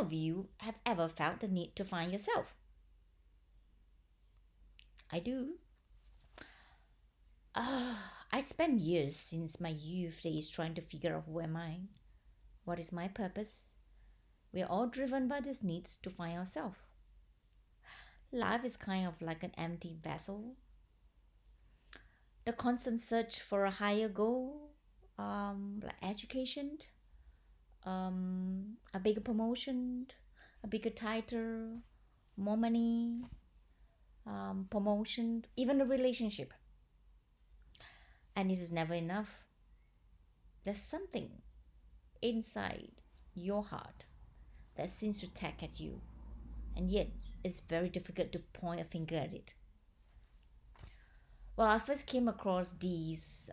of you have ever felt the need to find yourself? I do. I spent years since my youth days trying to figure out who am I? What is my purpose? We're all driven by this needs to find ourselves. Life is kind of like an empty vessel. The constant search for a higher goal, like education, a bigger promotion, a bigger title, more money, promotion, even a relationship. And it is never enough. There's something inside your heart that seems to tag at you, and yet it's very difficult to point a finger at it. Well, I first came across these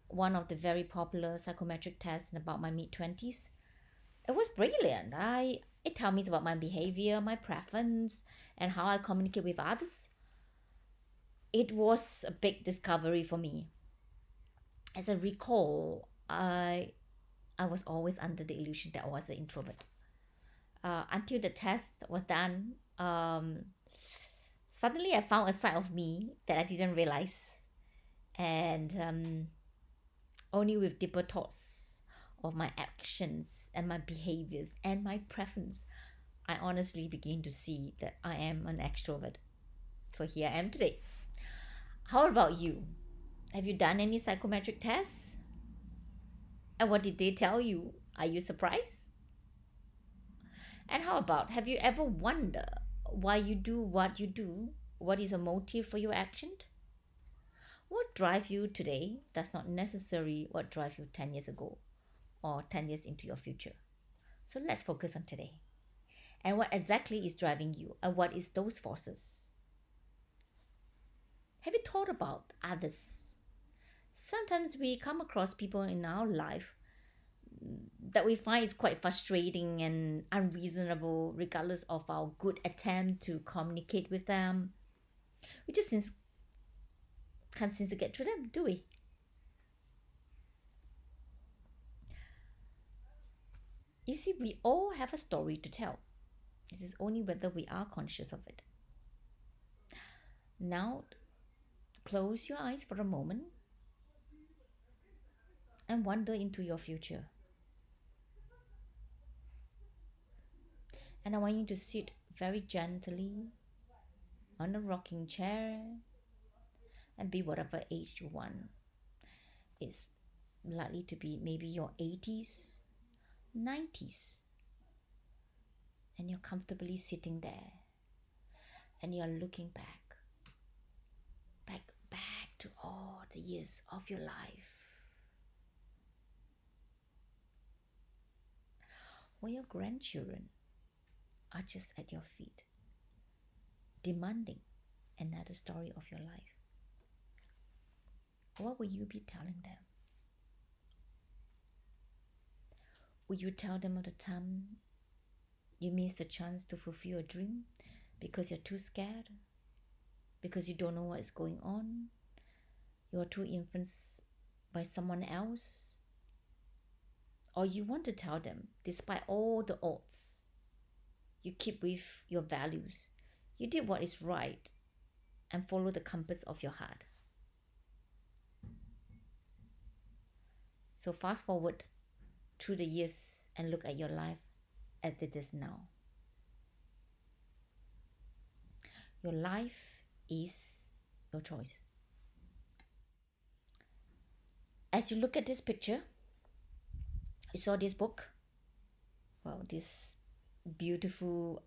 one of the very popular psychometric tests in about my mid 20s. It was brilliant. It tells me about my behavior, my preference, and how I communicate with others. It was a big discovery for me. As I recall, I was always under the illusion that I was an introvert. Until the test was done, suddenly I found a side of me that I didn't realize. And only with deeper thoughts of my actions and my behaviors and my preference, I honestly begin to see that I am an extrovert. So here I am today. How about you? Have you done any psychometric tests? And what did they tell you? Are you surprised? And how about, have you ever wondered why you do what you do? What is a motive for your action? What drives you today does not necessarily what drive you 10 years ago or 10 years into your future. So let's focus on today. And what exactly is driving you and what is those forces? Have you thought about others? Sometimes we come across people in our life that we find is quite frustrating and unreasonable regardless of our good attempt to communicate with them. We just can't seem to get through them, do we? You see, we all have a story to tell. This is only whether we are conscious of it. Now, close your eyes for a moment and wander into your future. And I want you to sit very gently on a rocking chair and be whatever age you want. It's likely to be maybe your 80s, 90s, and you're comfortably sitting there and you're looking back to all the years of your life where your grandchildren are just at your feet, demanding another story of your life. What will you be telling them? Will you tell them of the time you missed a chance to fulfill a dream because you're too scared? Because you don't know what is going on? You're too influenced by someone else? Or you want to tell them, despite all the odds, you keep with your values, you did what is right, and follow the compass of your heart. So fast forward through the years and look at your life as it is now. Your life is your choice. As you look at this picture, you saw this book. Well, this beautiful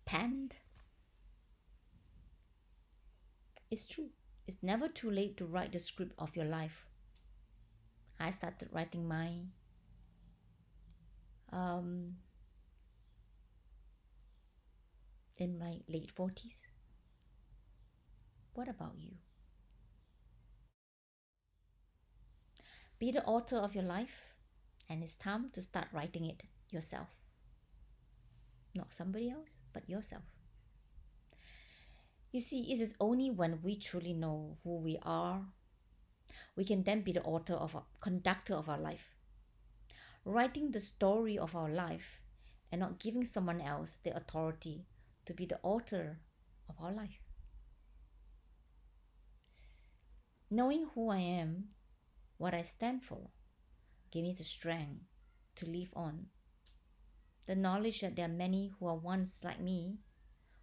pen. It's true. It's never too late to write the script of your life. I started writing mine in my late 40s. What about you? Be the author of your life, and it's time to start writing it yourself. Not somebody else, but yourself. You see, it is only when we truly know who we are, we can then be the conductor of our life. Writing the story of our life and not giving someone else the authority to be the author of our life. Knowing who I am, what I stand for, give me the strength to live on. The knowledge that there are many who are once like me,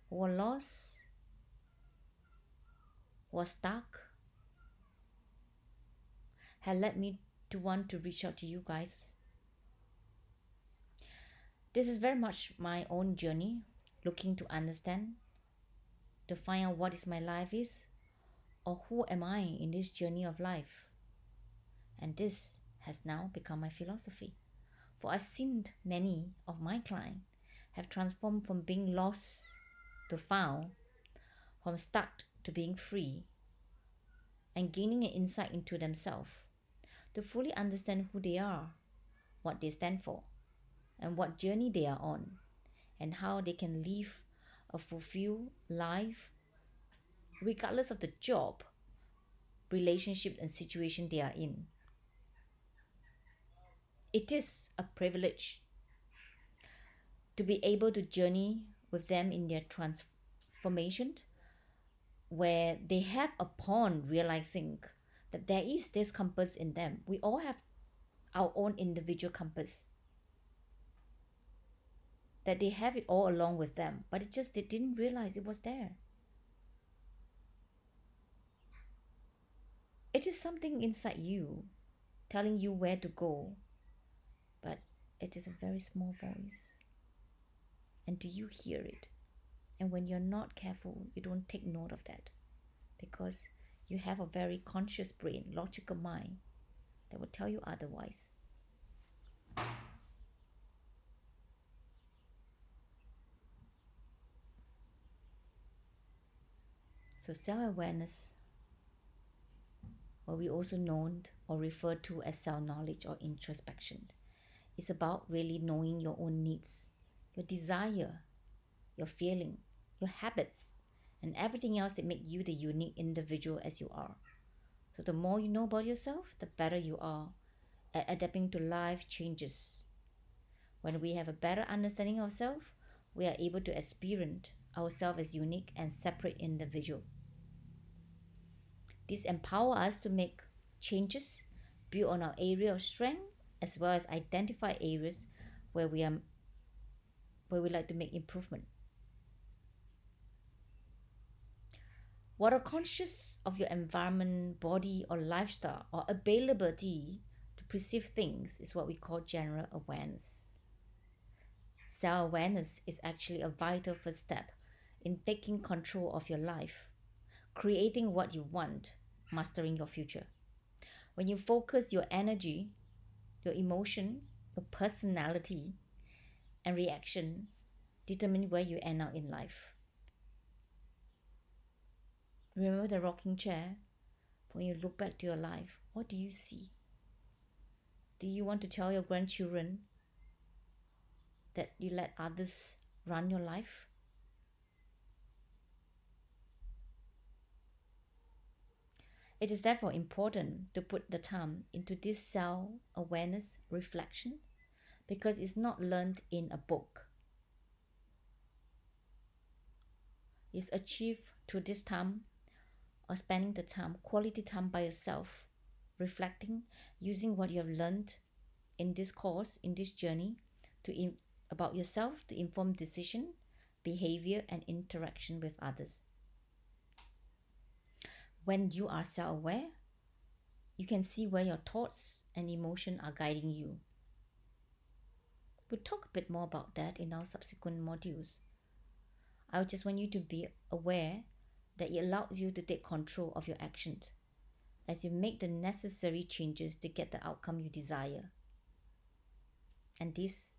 who are lost, who are stuck, had led me to want to reach out to you guys. This is very much my own journey, looking to understand, to find out what is my life is, or who am I in this journey of life. And this has now become my philosophy. For I've seen many of my clients have transformed from being lost to found, from stuck to being free, and gaining an insight into themselves to fully understand who they are, what they stand for, and what journey they are on, and how they can live a fulfilled life regardless of the job, relationship, and situation they are in. It is a privilege to be able to journey with them in their transformation, where they have upon realizing that there is this compass in them. We all have our own individual compass, that they have it all along with them, but it just they didn't realize it was there. It is something inside you telling you where to go, but it is a very small voice. And do you hear it? And when you're not careful, you don't take note of that, because you have a very conscious brain, logical mind, that will tell you otherwise. So self-awareness, what we also known or referred to as self-knowledge or introspection, is about really knowing your own needs, your desire, your feeling, your habits, and everything else that make you the unique individual as you are. So the more you know about yourself, the better you are at adapting to life changes. When we have a better understanding of self, we are able to experience ourselves as unique and separate individual. This empower us to make changes, build on our area of strength, as well as identify areas where we like to make improvement. What are conscious of your environment, body, or lifestyle, or availability to perceive things is what we call general awareness. Self awareness is actually a vital first step in taking control of your life, creating what you want, mastering your future. When you focus your energy, your emotion, your personality, and reaction, determine where you end up in life. Remember the rocking chair? When you look back to your life, what do you see? Do you want to tell your grandchildren that you let others run your life? It is therefore important to put the time into this self-awareness reflection, because it's not learned in a book. It's achieved through this time or spending the time, quality time by yourself, reflecting, using what you have learned in this course, in this journey, about yourself to inform decision, behavior, and interaction with others. When you are self-aware, you can see where your thoughts and emotion are guiding you. We'll talk a bit more about that in our subsequent modules. I just want you to be aware that it allows you to take control of your actions as you make the necessary changes to get the outcome you desire. And this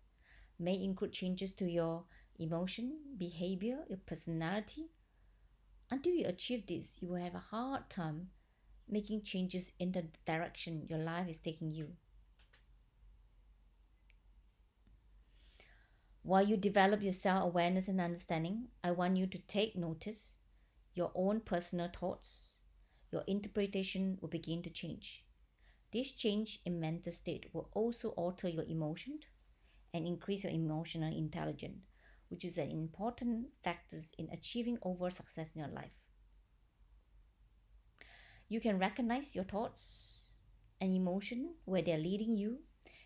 may include changes to your emotion, behavior, your personality. Until you achieve this, you will have a hard time making changes in the direction your life is taking you. While you develop your self-awareness and understanding, I want you to take notice. Your own personal thoughts, your interpretation will begin to change. This change in mental state will also alter your emotion and increase your emotional intelligence, which is an important factor in achieving overall success in your life. You can recognize your thoughts and emotion where they're leading you,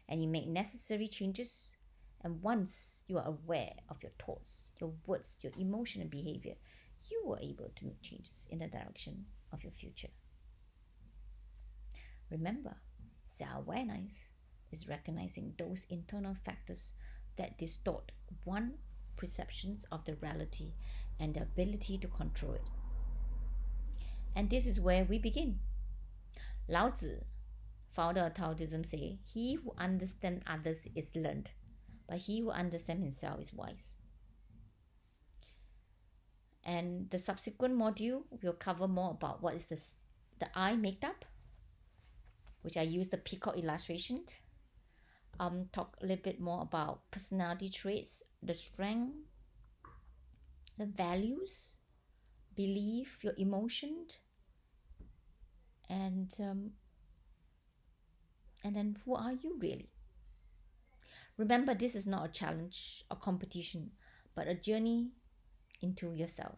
and you make necessary changes. And once you are aware of your thoughts, your words, your emotion and behavior, you are able to make changes in the direction of your future. Remember, self-awareness is recognizing those internal factors that distort one perceptions of the reality and the ability to control it. And this is where we begin. Lao Tzu, founder of Taoism, say, "He who understands others is learned, but he who understands himself is wise." And the subsequent module will cover more about what is the I makeup, which I use the peacock illustration. Talk a little bit more about personality traits, the strength, the values, belief, your emotion, and then who are you really? Remember, this is not a challenge or competition, but a journey into yourself.